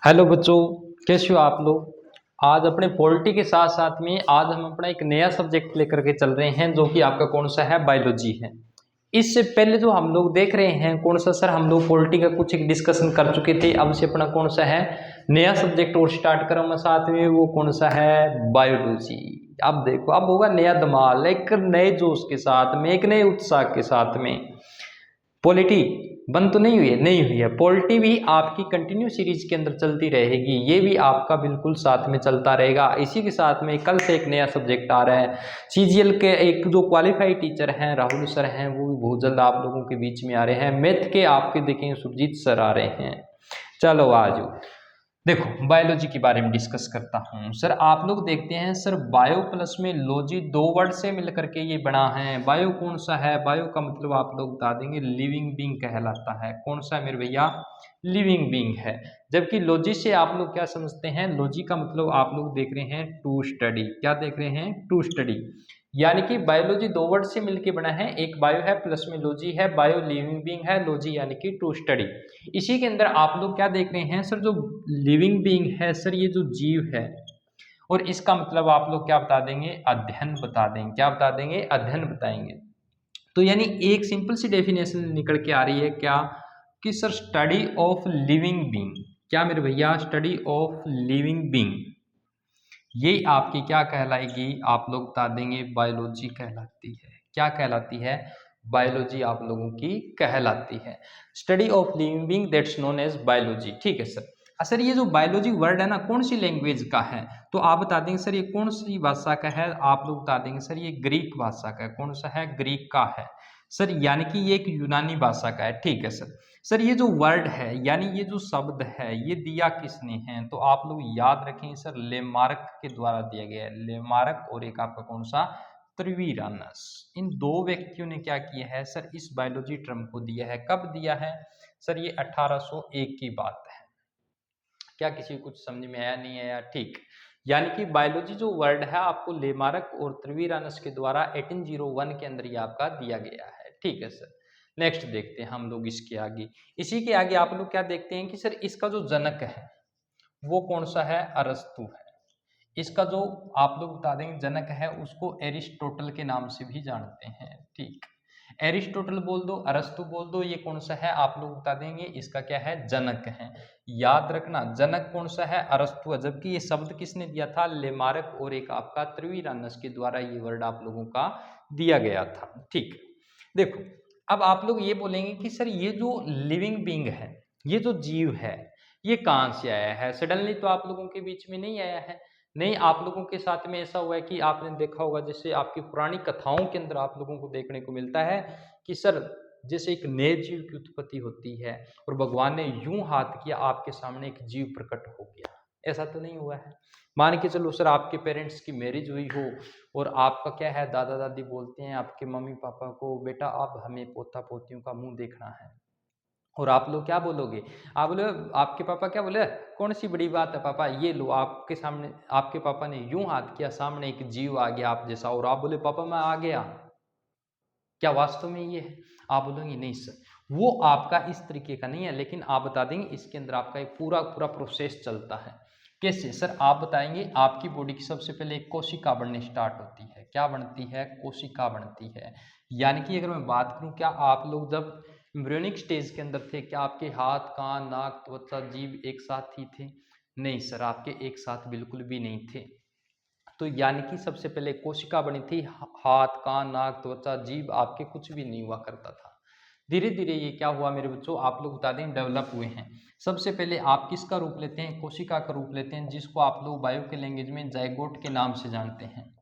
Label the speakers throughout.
Speaker 1: Hello बच्चों, कैसे हो आप लोग। आज अपने पॉलिटी के साथ साथ में आज हम अपना एक नया सब्जेक्ट लेकर के चल रहे हैं जो कि आपका कौन सा है, बायोलॉजी है। इससे पहले जो हम लोग देख रहे हैं कौन सा सर, हम लोग पॉलिटी का कुछ एक डिस्कशन कर चुके थे। अब से अपना कौन सा है नया सब्जेक्ट और स्टार्ट करूंगा साथ में, वो कौन सा है, बायोलॉजी। अब देखो, अब होगा नया धमाल, एक नए जोश के साथ में, एक नए उत्साह के साथ में। पॉलिटी बंद तो नहीं हुई है, नहीं हुई है। पॉलिटी भी आपकी कंटिन्यू सीरीज के अंदर चलती रहेगी, ये भी आपका बिल्कुल साथ में चलता रहेगा। इसी के साथ में कल से एक नया सब्जेक्ट आ रहा है। सीजीएल के एक जो क्वालिफाइड टीचर हैं, राहुल सर हैं, वो भी बहुत जल्द आप लोगों के बीच में आ रहे हैं। मैथ के आपके देखेंगे सुरजीत सर आ रहे हैं। चलो आज देखो बायोलॉजी के बारे में डिस्कस करता हूँ। सर आप लोग देखते हैं सर, बायो प्लस में लॉजी दो वर्ड से मिलकर के ये बना है। बायो कौन सा है, बायो का मतलब आप लोग बता देंगे लिविंग बींग कहलाता है। कौन सा है मेरे भैया, लिविंग बींग है। जबकि लॉजी से आप लोग क्या समझते हैं, लॉजी का मतलब आप लोग देख रहे हैं टू स्टडी। क्या देख रहे हैं, टू स्टडी। यानी कि बायोलॉजी दो वर्ड से मिलकर बना है, एक बायो है प्लस में लॉजी है, बायो लिविंग बींग है, लॉजी यानी कि टू स्टडी। इसी के अंदर आप लोग क्या देख रहे हैं सर, जो लिविंग बीइंग है सर, ये जो जीव है, और इसका मतलब आप लोग क्या बता देंगे, अध्ययन बता देंगे। क्या बता देंगे, अध्ययन बताएंगे। तो यानी एक सिंपल सी डेफिनेशन निकल के आ रही है क्या, कि sir study of living being. क्या मेरे भैया, स्टडी ऑफ लिविंग बीइंग, ये आपकी क्या कहलाएगी, आप लोग बता देंगे बायोलॉजी कहलाती है। क्या कहलाती है, बायोलॉजी आप लोगों की कहलाती है। Study of living being that's known as biology. ठीक है सर। सर ये जो बायोलॉजी वर्ड है ना, कौन सी लैंग्वेज का है, तो आप बता देंगे सर ये कौन सी भाषा का है। आप लोग बता देंगे सर ये ग्रीक भाषा का है। कौन सा है, ग्रीक का है सर, यानी कि ये एक यूनानी भाषा का है। ठीक है सर। सर ये जो वर्ड है, यानी ये जो शब्द है, ये दिया किसने है, तो आप लोग याद रखें सर, लेमार्क के द्वारा दिया गया है। लेमार्क और एक आपका कौन सा, त्रिविरानस। इन दो व्यक्तियों ने क्या किया है सर, इस बायोलॉजी टर्म को दिया है। कब दिया है सर, ये 1801 की बात है। क्या किसी को कुछ समझ में आया, नहीं आया, ठीक। यानी कि बायोलॉजी जो वर्ड है आपको लेमार्क और त्रिविरानस के द्वारा 1801 के अंदर ये आपका दिया गया है। ठीक है सर। नेक्स्ट देखते हैं हम लोग इसके आगे। इसी के आगे आप लोग क्या देखते हैं कि सर इसका जो जनक है वो कौन सा है, अरस्तु है। इसका जो आप लोग बता देंगे जनक है, उसको एरिस्टोटल के नाम से भी जानते हैं। ठीक, एरिस्टोटल बोल दो, अरस्तु बोल दो, ये कौन सा है आप लोग बता देंगे, इसका क्या है, जनक है। याद रखना जनक कौन सा है, अरस्तु है। जबकि ये शब्द किसने दिया था, लेमार्क और एक आपका त्रिविरानस के द्वारा ये वर्ड आप लोगों का दिया गया था। ठीक, देखो अब आप लोग ये बोलेंगे कि सर ये जो लिविंग बींग है, ये जो जीव है, ये कहाँ से आया है। सडनली तो आप लोगों के बीच में नहीं आया है। नहीं, आप लोगों के साथ में ऐसा हुआ है कि आपने देखा होगा, जैसे आपकी पुरानी कथाओं के अंदर आप लोगों को देखने को मिलता है कि सर जैसे एक नए जीव की उत्पत्ति होती है और भगवान ने यूं हाथ किया, आपके सामने एक जीव प्रकट हो गया। ऐसा तो नहीं हुआ है। मान के चलो सर आपके पेरेंट्स की मैरिज हुई हो और आपका क्या है, दादा दादी बोलते हैं आपके मम्मी पापा को, बेटा अब हमें पोता पोतियों का मुंह देखना है। और आप लोग क्या बोलोगे, आप बोले, आपके पापा क्या बोले, कौन सी बड़ी बात है पापा, ये लो। आपके सामने आपके पापा ने यूं हाथ किया, सामने एक जीव आ गया आप जैसा, और आप बोले पापा मैं आ गया। क्या वास्तव में ये है, आप बोलेंगे नहीं सर, वो आपका इस तरीके का नहीं है। लेकिन आप बता देंगे इसके अंदर आपका एक पूरा पूरा प्रोसेस चलता है। कैसे सर, आप बताएंगे आपकी बॉडी की सबसे पहले एक कोशिका बनने स्टार्ट होती है। क्या बनती है, कोशिका बनती है। यानी कि अगर मैं बात करूं, क्या आप लोग जब एम्ब्रियोनिक स्टेज के अंदर थे, क्या आपके हाथ, कान, नाक, त्वचा, जीभ एक साथ ही थे? नहीं सर, आपके एक साथ बिल्कुल भी नहीं थे। तो यानी कि सबसे पहले कोशिका बनी थी, हाथ, कान, नाक, त्वचा, जीभ आपके कुछ भी नहीं हुआ करता था। धीरे धीरे ये क्या हुआ मेरे बच्चों, आप लोग बता दें, डेवलप हुए हैं। सबसे पहले आप किसका रूप लेते हैं, कोशिका का रूप लेते हैं, जिसको आप लोग बायो के लैंग्वेज में जाइगोट के नाम से जानते हैं।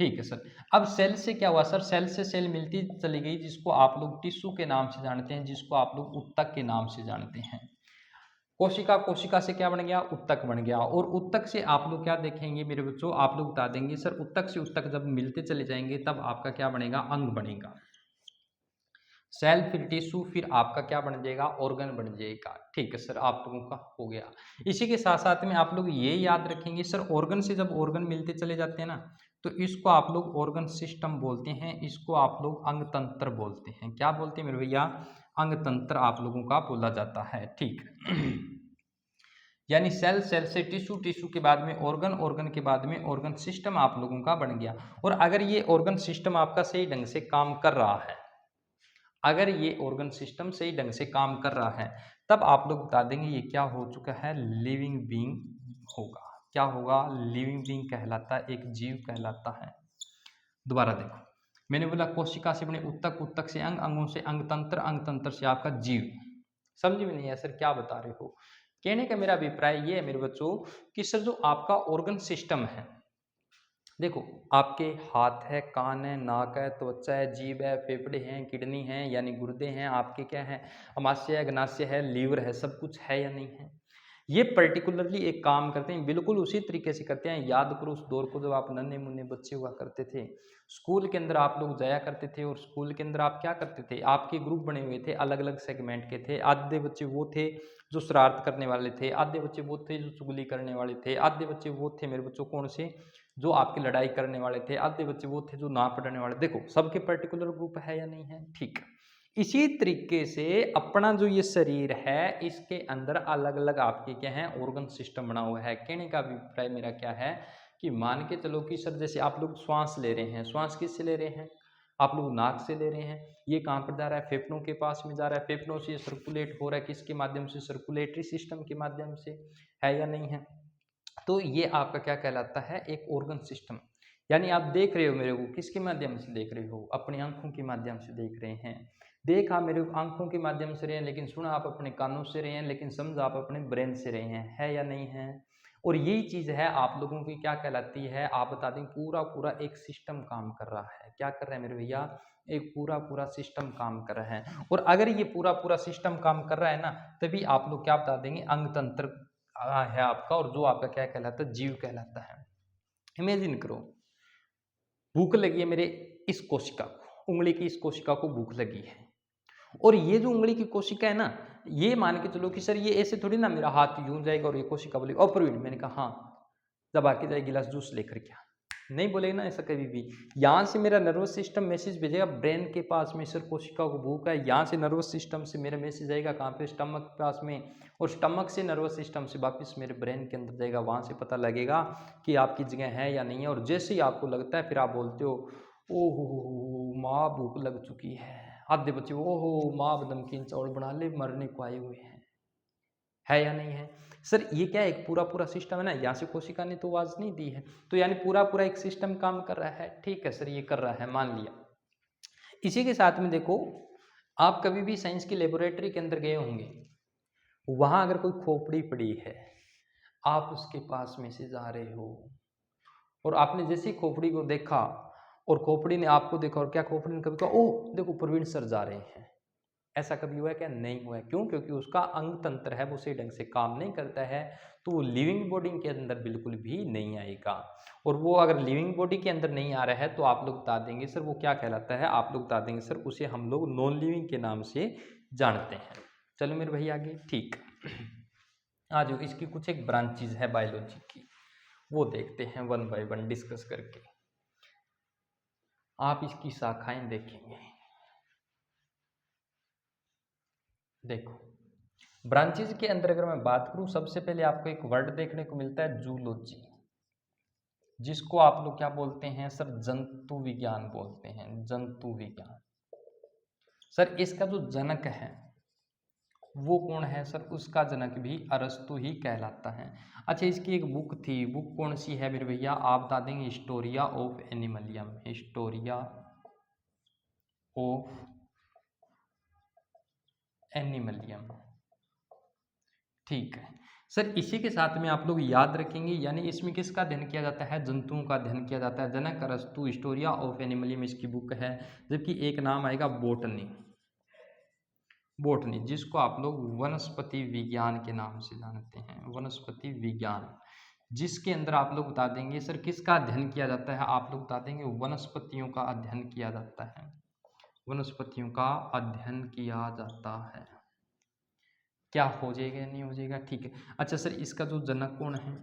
Speaker 1: ठीक है सर। अब सेल से क्या हुआ सर, सेल से सेल मिलती चली गई, जिसको आप लोग टिश्यू के नाम से जानते हैं, जिसको आप लोग उत्तक के नाम से जानते हैं। कोशिका, कोशिका से क्या बन गया, उत्तक बन गया। और उत्तक से आप लोग क्या देखेंगे मेरे बच्चों, आप लोग बता देंगे सर, उत्तक से उत्तक जब मिलते चले जाएंगे तब आपका क्या बनेगा, अंग बनेगा। सेल फिर टिश्यू, फिर आपका क्या बन जाएगा, ऑर्गन बन जाएगा। ठीक है सर, आप लोगों का हो गया। इसी के साथ साथ में आप लोग ये याद रखेंगे सर, ऑर्गन से जब ऑर्गन मिलते चले जाते हैं ना, तो इसको आप लोग ऑर्गन सिस्टम बोलते हैं, इसको आप लोग अंग तंत्र बोलते हैं। क्या बोलते हैं मेरे भैया, अंग तंत्र आप लोगों का बोला जाता है। ठीक यानी सेल, सेल से टिश्यू, टिश्यू के बाद में ऑर्गन, ऑर्गन के बाद में ऑर्गन सिस्टम आप लोगों का बन गया। और अगर ये ऑर्गन सिस्टम आपका सही ढंग से काम कर रहा है, अगर ये ऑर्गन सिस्टम सही ढंग से काम कर रहा है, तब आप लोग बता देंगे ये क्या हो चुका है, लिविंग बीइंग होगा। क्या होगा, लिविंग बीइंग कहलाता है, एक जीव कहलाता है। दोबारा देखो, मैंने बोला कोशिका से बने उत्तक, उत्तक से अंग, अंगों से अंग तंत्र, अंग तंत्र से आपका जीव। समझ में नहीं है सर क्या बता रहे हो? कहने का मेरा अभिप्राय ये है मेरे बच्चों कि सर जो आपका ऑर्गन सिस्टम है, देखो आपके हाथ है, कान है, नाक है, त्वचा है, जीभ है, फेफड़े हैं, किडनी है यानी गुर्दे हैं, आपके क्या है, अमाशय है, अग्नाशय है, लीवर है, सब कुछ है या नहीं है? ये पर्टिकुलरली एक काम करते हैं, बिल्कुल उसी तरीके से करते हैं। याद करो उस दौर को जब आप नन्हे मुन्ने बच्चे हुआ करते थे, स्कूल के अंदर आप लोग जाया करते थे, और स्कूल के अंदर आप क्या करते थे, आपके ग्रुप बने हुए थे, अलग अलग सेगमेंट के थे। आधे बच्चे वो थे जो शरारत करने वाले थे, आधे बच्चे वो थे जो चुगली करने वाले थे, आधे बच्चे वो थे मेरे बच्चों कौन से, जो आपकी लड़ाई करने वाले थे, आधे बच्चे वो थे जो ना पढ़ने वाले। देखो सबके पर्टिकुलर ग्रुप है या नहीं है, ठीक। इसी तरीके से अपना जो ये शरीर है, इसके अंदर अलग अलग आपके क्या है, ऑर्गन सिस्टम बना हुआ है। कहने का अभिप्राय मेरा क्या है कि मान के चलो कि सर जैसे आप लोग श्वास ले रहे हैं, श्वास किससे ले रहे हैं, आप लोग नाक से ले रहे हैं, ये कहाँ पर जा रहा है, फेफड़ों के पास में जा रहा है, फेफड़ों से सर्कुलेट हो रहा है किसके माध्यम से, सर्कुलेटरी सिस्टम के माध्यम से, है या नहीं है? तो ये आपका क्या कहलाता है, एक ऑर्गन सिस्टम। यानी आप देख रहे हो मेरे को किसके माध्यम से देख रहे हो, अपनी आंखों के माध्यम से देख रहे हैं। देखा मेरे आंखों के माध्यम से रहे हैं, लेकिन सुना आप अपने कानों से रहे हैं, लेकिन समझा आप अपने ब्रेन से रहे हैं, है या नहीं है? और यही चीज़ है आप लोगों की क्या कहलाती है, आप बता दें, पूरा पूरा एक सिस्टम काम कर रहा है। क्या कर रहा है मेरे भैया, एक पूरा पूरा सिस्टम काम कर रहा है। और अगर ये पूरा पूरा सिस्टम काम कर रहा है ना, तभी आप लोग क्या बता देंगे, अंग तंत्र है आपका, और जो आपका क्या कहलाता है, जीव कहलाता है। इमेजिन करो, भूख लगी है मेरे इस कोशिका को, उंगली की इस कोशिका को भूख लगी है, और ये जो उंगली की कोशिका है ना, ये मान के चलो कि सर ये ऐसे थोड़ी ना मेरा हाथ यूं जाएगा और ये कोशिका बोलेगी ओ प्रवीण, मैंने कहा हाँ, जब आके जाए गिलास जूस लेकर क्या, नहीं बोलेगा ना ऐसा कभी भी। यहाँ से मेरा नर्वस सिस्टम मैसेज भेजेगा ब्रेन के पास में, सर कोशिका को भूख है, यहाँ से नर्वस सिस्टम से मेरा मैसेज आएगा कहाँ पे, स्टमक के पास में, और स्टमक से नर्वस सिस्टम से वापस मेरे ब्रेन के अंदर जाएगा, वहाँ से पता लगेगा कि आपकी जगह है या नहीं है। और जैसे ही आपको लगता है फिर आप बोलते हो ओहो माँ भूख लग चुकी है, आधे बच्चे ओहो माँ नमकीन चावल बना ले, मरने को आए हुए हैं, है या नहीं है? सर ये क्या है, एक पूरा पूरा सिस्टम है ना, यहाँ से कोशिका ने तो आवाज नहीं दी है, तो यानी पूरा पूरा एक सिस्टम काम कर रहा है। ठीक है सर, ये कर रहा है, मान लिया। इसी के साथ में देखो, आप कभी भी साइंस की लेबोरेटरी के अंदर गए होंगे, वहां अगर कोई खोपड़ी पड़ी है, आप उसके पास में से जा रहे हो, और आपने जैसे ही खोपड़ी को देखा और खोपड़ी ने आपको देखा, और क्या खोपड़ी ने कभी कहा ओह देखो प्रवीण सर जा रहे हैं, ऐसा कभी हुआ है क्या? नहीं हुआ है। क्यों? क्योंकि उसका अंग तंत्र है वो सही ढंग से काम नहीं करता है, तो वो लिविंग बॉडी के अंदर बिल्कुल भी नहीं आएगा। और वो अगर लिविंग बॉडी के अंदर नहीं आ रहा है तो आप लोग बता देंगे सर वो क्या कहलाता है, आप लोग बता देंगे सर उसे हम लोग नॉन लिविंग के नाम से जानते हैं। चलो मेरे भाई आगे, ठीक। आ जाओ, इसकी कुछ एक ब्रांचेज है बायोलॉजी की, वो देखते हैं वन बाय वन डिस्कस करके। आप इसकी शाखाएं देखेंगे। देखो ब्रांचेज के अंदर अगर मैं बात करूं, सबसे पहले आपको एक वर्ड देखने को मिलता है जूलॉजी, जिसको आप लोग क्या बोलते हैं सर, जंतु विज्ञान बोलते हैं, जंतु विज्ञान। सर इसका जो जनक है वो कौन है सर, उसका जनक भी अरस्तु ही कहलाता है। अच्छा इसकी एक बुक थी, बुक कौन सी है मेरे भैया, आप बता देंगे, हिस्टोरिया ऑफ एनिमलियम, हिस्टोरिया ऑफ एनिमलियम। ठीक है सर, इसी के साथ में आप लोग याद रखेंगे, यानी इसमें किसका अध्ययन किया जाता है, जंतुओं का अध्ययन किया जाता है। जनक अरस्तु, हिस्टोरिया ऑफ एनिमलियम इसकी बुक है। जबकि एक नाम आएगा बोटनी, बोटनी जिसको आप लोग वनस्पति विज्ञान के नाम से जानते हैं, वनस्पति विज्ञान, जिसके अंदर आप लोग बता देंगे सर किसका अध्ययन किया जाता है, आप लोग बता देंगे वनस्पतियों का अध्ययन किया जाता है, वनस्पतियों का अध्ययन किया जाता है। क्या हो जाएगा नहीं हो जाएगा, ठीक है। अच्छा सर इसका जो जनक कौन है,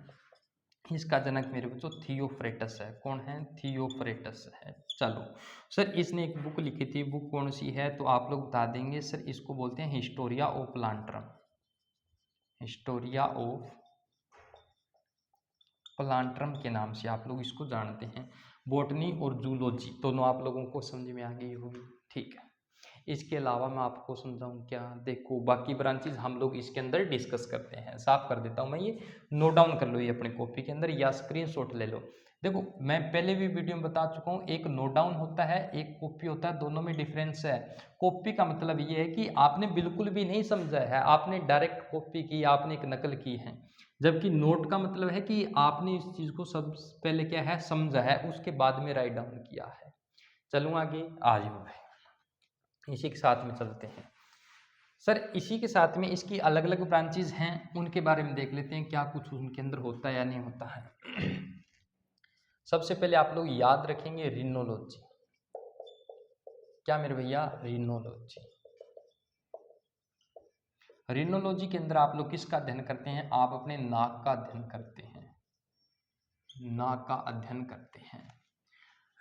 Speaker 1: इसका जनक मेरे बच्चों थियोफ्रेटस है। कौन है? थियोफ्रेटस है। चलो सर इसने एक बुक लिखी थी, बुक कौन सी है, तो आप लोग बता देंगे सर इसको बोलते हैं हिस्टोरिया ऑफ प्लांटरम, हिस्टोरिया ऑफ प्लांटरम के नाम से आप लोग इसको जानते हैं। बॉटनी और जूलॉजी दोनों आप लोगों को समझ में आ गई होगी, ठीक है। इसके अलावा मैं आपको समझाऊँ क्या, देखो बाकी ब्रांचेज हम लोग इसके अंदर डिस्कस करते हैं। साफ कर देता हूँ मैं, ये नोट डाउन कर लो ये अपने कॉपी के अंदर या स्क्रीनशॉट ले लो। देखो मैं पहले भी वीडियो में बता चुका हूँ, एक नोट डाउन होता है, एक कॉपी होता है, दोनों में डिफरेंस है। कॉपी का मतलब ये है कि आपने बिल्कुल भी नहीं समझा है, आपने डायरेक्ट कॉपी की, आपने एक नकल की है। जबकि नोट का मतलब है कि आपने इस चीज़ को सब पहले क्या है समझा है, उसके बाद में राइट डाउन किया है। चलूँ आगे, आ जाओ भाई, इसी के साथ में चलते हैं। सर इसी के साथ में इसकी अलग अलग ब्रांचेज हैं, उनके बारे में देख लेते हैं क्या कुछ उनके अंदर होता है या नहीं होता है। सबसे पहले आप लोग याद रखेंगे रिनोलॉजी। क्या मेरे भैया, रिनोलॉजी। रिनोलॉजी के अंदर आप लोग किसका अध्ययन करते हैं, आप अपने नाक का अध्ययन करते हैं, नाक का अध्ययन करते हैं।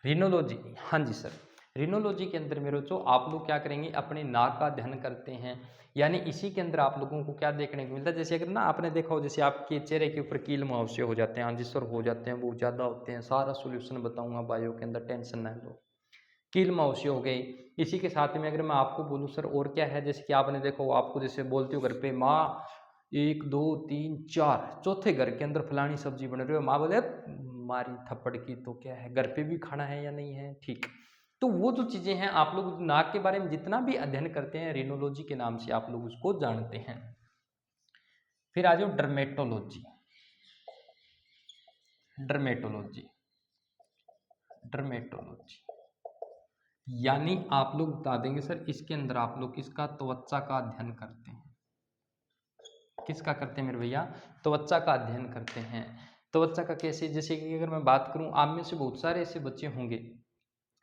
Speaker 1: रिनोलॉजी, हाँ जी सर, रिनोलॉजी के अंदर मेरे बच्चों आप लोग क्या करेंगे, अपने नाक का अध्ययन करते हैं। यानी इसी के अंदर आप लोगों को क्या देखने को मिलता है, जैसे अगर ना आपने देखा हो, जैसे आपके चेहरे के ऊपर कील मुहावसे हो जाते हैं, हाँ जी सर हो जाते हैं, बहुत ज़्यादा होते हैं, सारा सोल्यूशन बताऊंगा बायो के अंदर, टेंशन ना लो। कील मुहावसे हो गए। इसी के साथ में अगर मैं आपको बोलूँ सर और क्या है, जैसे कि आपने देखो, आपको जैसे बोलते हो घर पे माँ 1 2 3 4, चौथे घर के अंदर फलानी सब्जी बन रही हो, माँ बोले मारी थप्पड़ की, तो क्या है घर पे भी खाना है या नहीं है, ठीक। तो वो जो चीज़ें हैं आप लोग नाक के बारे में जितना भी अध्ययन करते हैं, रिनोलॉजी के नाम से आप लोग उसको जानते हैं। फिर आ जाओ डर्मेटोलॉजी। डर्मेटोलॉजी, डर्मेटोलॉजी यानी आप लोग बता देंगे सर इसके अंदर आप लोग किसका, त्वचा का अध्ययन करते हैं। किसका करते हैं मेरे भैया, त्वचा का अध्ययन करते हैं। त्वचा का कैसे, जैसे कि अगर मैं बात करूं, आप में से बहुत सारे ऐसे बच्चे होंगे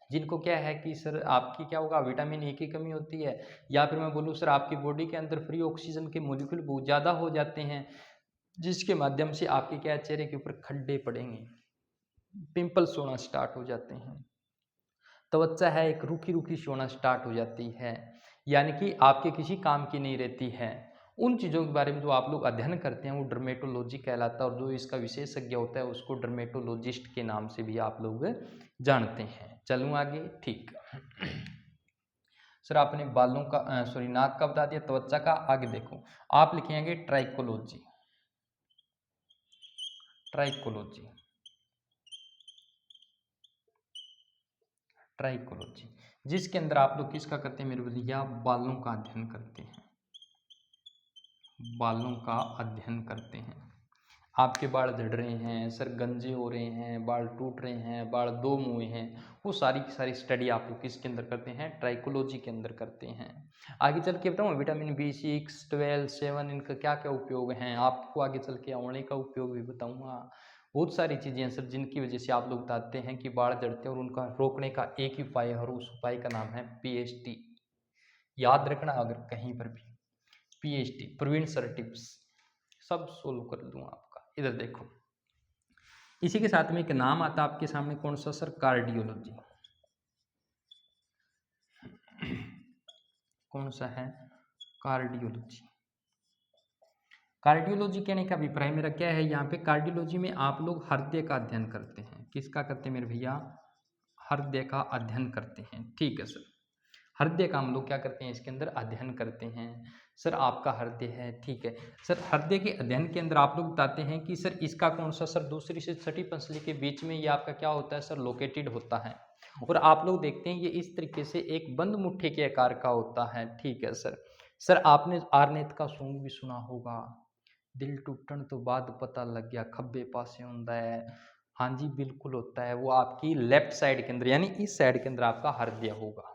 Speaker 1: जिनको क्या है कि सर आपकी क्या होगा, विटामिन ए की कमी होती है, या फिर मैं बोलूँ सर आपकी बॉडी के अंदर फ्री ऑक्सीजन के मॉलिक्यूल बहुत ज़्यादा हो जाते हैं, जिसके माध्यम से आपके क्या चेहरे के ऊपर खड्डे पड़ेंगे, पिंपल्स होना स्टार्ट हो जाते हैं। त्वचा है एक रूखी रूखी सी होना स्टार्ट हो जाती है, यानी कि आपके किसी काम की नहीं रहती है। उन चीज़ों के बारे में जो आप लोग अध्ययन करते हैं वो डर्मेटोलॉजी कहलाता है, और जो इसका विशेषज्ञ होता है उसको डर्मेटोलॉजिस्ट के नाम से भी आप लोग जानते हैं। चलूँ आगे, ठीक। सर आपने बालों का सॉरी नाक का बता दिया, त्वचा का, आगे देखो आप लिखेंगे ट्राइकोलॉजी। ट्राइकोलॉजी, ट्राइकोलॉजी जिसके अंदर आप लोग किसका करते हैं मेरे भैया, बालों का अध्ययन करते हैं, बालों का अध्ययन करते हैं। आपके बाल झड़ रहे हैं सर, गंजे हो रहे हैं, बाल टूट रहे हैं, बाल दो मुँहे हैं, वो सारी की सारी स्टडी आप लोग किसके अंदर करते हैं, ट्राइकोलॉजी के अंदर करते हैं। आगे चल के बताऊँ विटामिन B6 12 7 इनका क्या क्या उपयोग हैं, आपको आगे चल के आंवले का उपयोग भी बताऊँगा। बहुत सारी चीज़ें हैं सर जिनकी वजह से आप लोग बताते हैं कि बाल झड़ते हैं, और उनका रोकने का एक ही उपाय है, और उस उपाय का नाम है PHT। याद रखना अगर कहीं पर भी, PHT प्रिवेंशन टिप्स, सब सोल्व कर दूँ आपका। इधर देखो इसी के साथ में एक नाम आता है आपके सामने, कौन सा सर, कार्डियोलॉजी। कौन सा है, कार्डियोलॉजी। कार्डियोलॉजी कहने का अभिप्राय मेरा क्या है, यहाँ पे कार्डियोलॉजी में आप लोग हृदय का अध्ययन करते हैं। किसका करते हैं मेरे भैया, हृदय का अध्ययन करते हैं, ठीक है सर। हृदय का हम लोग क्या करते हैं, इसके अंदर अध्ययन करते हैं। सर आपका हृदय है, ठीक है सर, हृदय के अध्ययन के अंदर आप लोग बताते हैं कि सर इसका कौन सा, सर दूसरी से छठी पंसली के बीच में ये आपका क्या होता है सर, लोकेटेड होता है। और आप लोग देखते हैं ये इस तरीके से एक बंद मुट्ठी के आकार का होता है, ठीक है सर। सर आपने आरनेत का सॉन्ग भी सुना होगा, दिल टूटन तो बाद पता लग गया खब्बे पासे होता है। हाँ जी बिल्कुल होता है, वो आपकी लेफ्ट साइड के अंदर, यानी इस साइड के अंदर आपका हृदय होगा।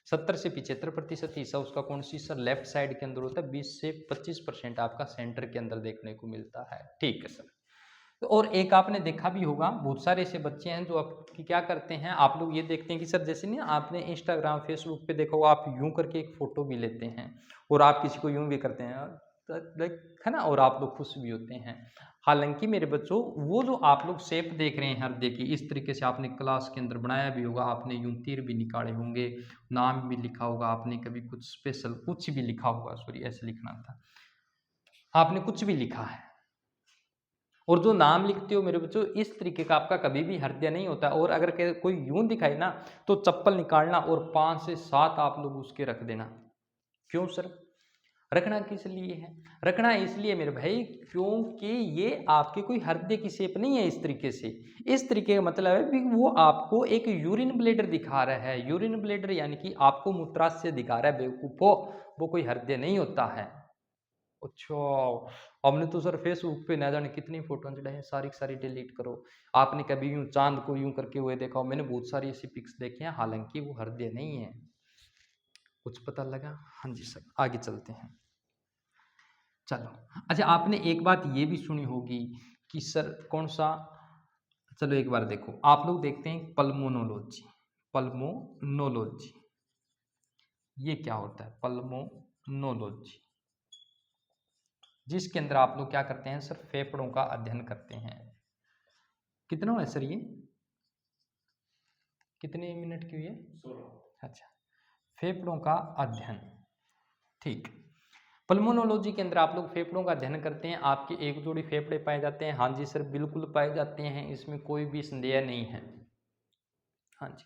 Speaker 1: 70 से 75% हिस्सा उसका कौन सी सर, लेफ्ट साइड के अंदर होता है, 20 से 25% आपका सेंटर के अंदर देखने को मिलता है, ठीक है सर। तो और एक आपने देखा भी होगा, बहुत सारे ऐसे बच्चे हैं जो आपकी क्या करते हैं, आप लोग ये देखते हैं कि सर जैसे नहीं आपने इंस्टाग्राम फेसबुक पे देखा होगा, आप यूं करके एक फोटो भी लेते हैं और आप किसी को यूं भी करते हैं, लाइक है ना, और आप लोग खुश भी होते हैं। हालांकि मेरे बच्चों वो जो आप लोग शेप देख रहे हैं हृदय की, इस तरीके से आपने क्लास के अंदर बनाया भी होगा, आपने यूं तीर भी निकाले होंगे, नाम भी लिखा होगा आपने, कभी कुछ स्पेशल कुछ भी लिखा होगा, सॉरी ऐसे लिखना था, आपने कुछ भी लिखा है, और जो नाम लिखते हो मेरे बच्चों, इस तरीके का आपका कभी भी हृदय नहीं होता। और अगर कोई यूं दिखाए ना तो चप्पल निकालना और 5 से 7 आप लोग उसके रख देना। क्यों सर? रखना किस लिए है? रखना इसलिए मेरे भाई क्योंकि ये आपके कोई हृदय की शेप नहीं है। इस तरीके से, इस तरीके का मतलब है कि वो आपको एक यूरिन ब्लेडर दिखा रहा है। यूरिन ब्लेडर यानी कि आपको मूत्राशय दिखा रहा है बेवकूफो, वो कोई हृदय नहीं होता है। अच्छा, हमने तो सर फेसबुक पे ना जाने कितनी फोटो चढ़ाई हैं, सारी की सारी डिलीट करो। आपने कभी यूं चांद को यूं करके हुए देखा हो? मैंने बहुत सारी ऐसी पिक्स देखे हैं, हालांकि वो हृदय नहीं है। कुछ पता लगा? हाँ जी सर, आगे चलते हैं। चलो, अच्छा आपने एक बात ये भी सुनी होगी कि सर कौन सा, चलो एक बार देखो, आप लोग देखते हैं पल्मोनोलॉजी। पल्मोनोलॉजी ये क्या होता है? पल्मोनोलॉजी जिसके अंदर आप लोग क्या करते हैं सर? फेफड़ों का अध्ययन करते हैं। कितना है सर ये? कितने मिनट की हुई है? 16। अच्छा, फेफड़ों का अध्ययन, ठीक। पल्मोनोलॉजी के अंदर आप लोग फेफड़ों का अध्ययन करते हैं। आपके एक जोड़ी फेफड़े पाए जाते हैं। हाँ जी सर, बिल्कुल पाए जाते हैं, इसमें कोई भी संदेह नहीं है। हाँ जी,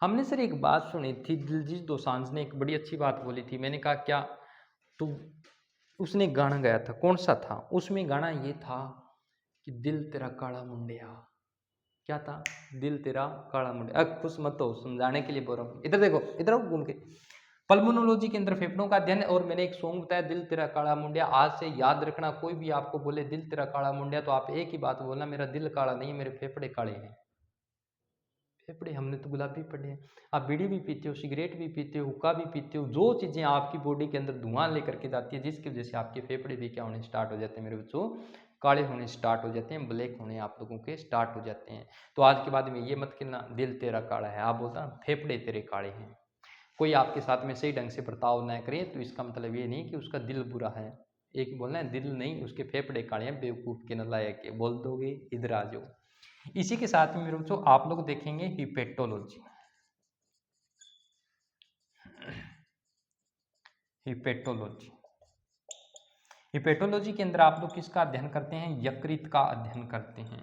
Speaker 1: हमने सर एक बात सुनी थी, दिलजीत दोसांझ ने एक बड़ी अच्छी बात बोली थी। मैंने कहा क्या? तो उसने गाना गाया था, कौन सा था? उसमें गाना ये था कि दिल तेरा काला मुंडिया। क्या था? दिल तेरा काला मुंडिया। खुश मत हो, समझाने के लिए बोल रहा हूँ। इधर देखो, इधर आओ घूम के। पल्मोनोलॉजी के अंदर फेफड़ों का अध्ययन, और मैंने एक सॉन्ग बताया दिल तेरा काला मुंडिया। आज से याद रखना, कोई भी आपको बोले दिल तेरा काला मुंडिया तो आप एक ही बात बोलना, मेरा दिल काला नहीं, मेरे फेफड़े काले हैं। फेफड़े हमने तो गुलाबी पड़े हैं। आप बीड़ी भी पीते हो, सिगरेट भी पीते हो, हुक्का भी पीते हो, जो चीज़ें आपकी बॉडी के अंदर धुआं लेकर के जाती है, जिसकी वजह से आपके फेफड़े भी क्या होने स्टार्ट हो जाते हैं मेरे बच्चों? काले होने स्टार्ट हो जाते हैं, ब्लैक होने आप लोगों के स्टार्ट हो जाते हैं। तो आज के बाद में ये मत कहना दिल तेरा काला है, आप बोलता फेफड़े तेरे काले हैं। कोई आपके साथ में सही ढंग से बर्ताव न करे तो इसका मतलब ये नहीं कि उसका दिल बुरा है। एक बोलना है दिल नहीं, उसके फेफड़े काले हैं, बेवकूफ़ के नालायक के। बोल दोगे इधर आ जाओ। इसी के साथ में मेरे बच्चों आप लोग देखेंगे हिपेटोलॉजी। हिपेटोलॉजी, हिपेटोलॉजी के अंदर आप लोग किसका अध्ययन करते हैं? यकृत का अध्ययन करते हैं।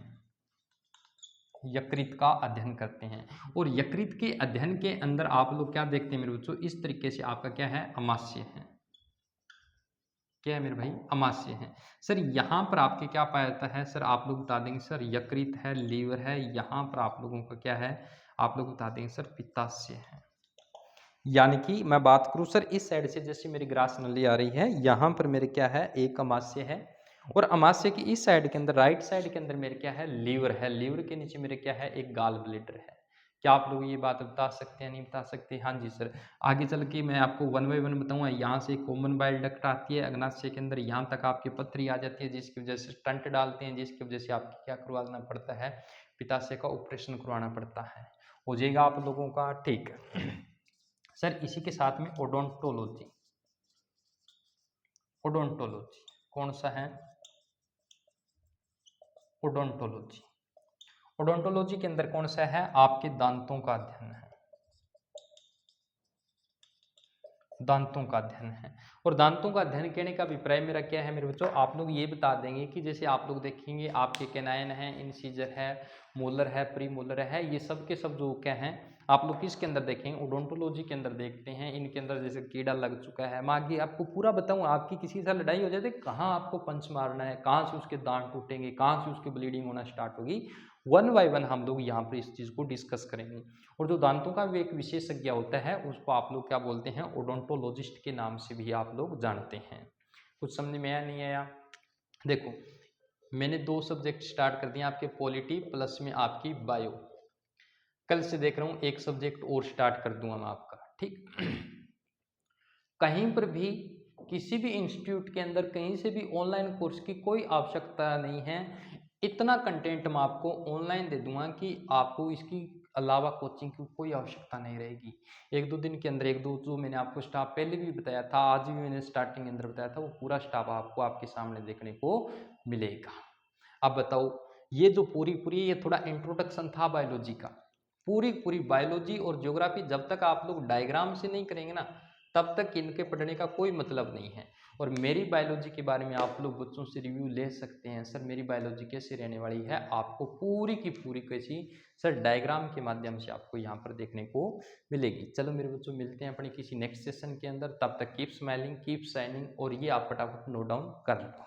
Speaker 1: यकृत का अध्ययन करते हैं। और यकृत के अध्ययन के अंदर आप लोग क्या देखते हैं मेरे बच्चों? इस तरीके से आपका क्या है? अमाशय है। क्या है मेरे भाई? अमाशय है। सर यहाँ पर आपके क्या पाया जाता है? सर आप लोग बता देंगे सर यकृत है, लीवर है। यहाँ पर आप लोगों का क्या है? आप लोग बता देंगे सर पित्ताशय है। यानी कि मैं बात करूं सर इस साइड से, जैसे मेरी ग्रास नली आ रही है, यहाँ पर मेरे क्या है? एक अमाशय है। और अमाशय की इस साइड के अंदर, राइट साइड के अंदर मेरे क्या है? लीवर है। लीवर के नीचे मेरे क्या है? एक गाल ब्लेडर है। क्या आप लोग ये बात बता सकते हैं? नहीं बता सकते? हाँ जी सर, आगे चल के मैं आपको वन बाई वन बताऊंगा। यहाँ से कॉमन बाइल डक्ट आती है अग्नाशय के अंदर, यहाँ तक आपकी पथरी आ जाती है, जिसकी वजह से स्टंट डालते हैं, जिसकी वजह से आपको क्या करवाना पड़ता है? पित्ताशय का ऑपरेशन करवाना पड़ता है। हो जाएगा आप लोगों का, ठीक। सर इसी के साथ में ओडोंटोलॉजी। ओडोंटोलॉजी कौन सा है? ओडोंटोलॉजी, ओडोंटोलॉजी के अंदर कौन सा है? आपके दांतों का अध्ययन है। दांतों का अध्ययन है। और दांतों का अध्ययन करने का अभिप्राय मेरा क्या है मेरे बच्चों? आप लोग ये बता देंगे कि जैसे आप लोग देखेंगे आपके कैनाइन है, इंसीजर है, मोलर है, प्री मोलर है, ये सब के सब जो क्या हैं आप लोग किसके अंदर देखेंगे? ओडोंटोलॉजी के अंदर देखते हैं। इनके अंदर जैसे कीड़ा लग चुका है, मैं आगे आपको पूरा बताऊँ। आपकी किसी से लड़ाई हो जाती है, कहाँ आपको पंच मारना है, कहाँ से उसके दांत टूटेंगे, कहाँ से उसकी ब्लीडिंग होना स्टार्ट होगी, वन बाय वन हम लोग यहाँ पर इस चीज़ को डिस्कस करेंगे। और जो दांतों का भी एक विशेषज्ञ होता है उसको आप लोग क्या बोलते हैं? ओडोंटोलॉजिस्ट के नाम से भी आप लोग जानते हैं। कुछ समझ में आया नहीं आया? देखो मैंने 2 सब्जेक्ट स्टार्ट कर दिए आपके, पॉलिटी प्लस में आपकी बायो। कल से देख रहा हूँ एक सब्जेक्ट और स्टार्ट कर दूंगा मैं आपका, ठीक। कहीं पर भी किसी भी इंस्टीट्यूट के अंदर कहीं से भी ऑनलाइन कोर्स की कोई आवश्यकता नहीं है। इतना कंटेंट मैं आपको ऑनलाइन दे दूंगा कि आपको इसकी अलावा कोचिंग की कोई आवश्यकता नहीं रहेगी। 1-2 दिन के अंदर, 1-2 जो मैंने आपको स्टाफ पहले भी बताया था, आज भी मैंने स्टार्टिंग के अंदर बताया था, वो पूरा स्टाफ आपको आपके सामने देखने को मिलेगा। अब बताओ, ये जो पूरी पूरी ये थोड़ा इंट्रोडक्शन था बायोलॉजी का। पूरी पूरी बायोलॉजी और ज्योग्राफी जब तक आप लोग डायग्राम से नहीं करेंगे ना, तब तक इनके पढ़ने का कोई मतलब नहीं है। और मेरी बायोलॉजी के बारे में आप लोग बच्चों से रिव्यू ले सकते हैं, सर मेरी बायोलॉजी कैसी रहने वाली है, आपको पूरी की पूरी कैसी सर डायग्राम के माध्यम से आपको यहाँ पर देखने को मिलेगी। चलो मेरे बच्चों, मिलते हैं अपने किसी नेक्स्ट सेशन के अंदर। तब तक कीप स्माइलिंग, कीप शाइनिंग, और ये आप फटाफट नोट डाउन कर लो।